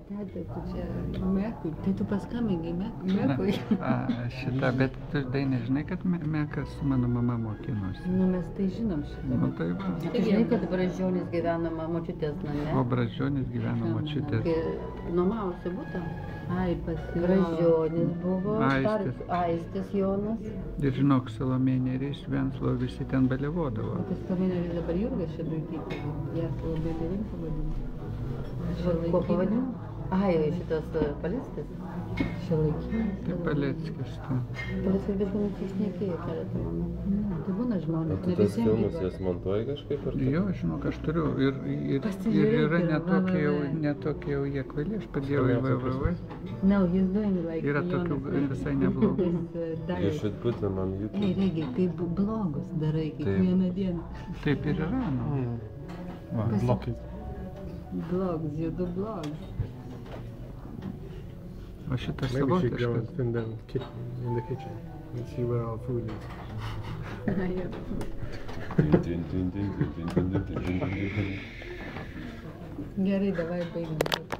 Tete, tu čia Mekui. Tai tu paskambingai Mekui. Šitą, bet tu dainai žinai, kad Mekas mano mama mokinosi. Nu, mes tai žinom šitą. Nu, tai va. Tu žinai, kad Brazdžionis gyvena močiutės name? O Brazdžionis gyvena močiutės. Nuomavosi butą? Ai, pas Brazdžionis buvo, Aistis Jonas. Ir žinok, Salomėja Nėris, Venclova, visi ten baliavodavo. O tas Salomėja Nėris dabar Jurga Šeduikytė. Ją Salomėja Nėrim pavadino. Kuo pavadino? Ai, šitas Paleckis. Šiuolaikinis. Tai Paleckis. Paleckis bet mums išnekėjo keletą manų. Tai būna žmonės. O tu tas filmus jas montuoji kažkaip? Jo, žinok, aš turiu. Ir yra netokie jau jie kvaili, aš padėjau į www. No, he's doing like Yra tokių visai neblogų. You should put them on YouTube. Ei, Regi, kaip blogus darai kiekvieną dieną. Taip ir yra, nu. Va, blokit. Blogs, you do blogs. O šitas Maybe we should go savotiškas. and spin them in the kitchen and see where our food is. Gerai, davai baigim.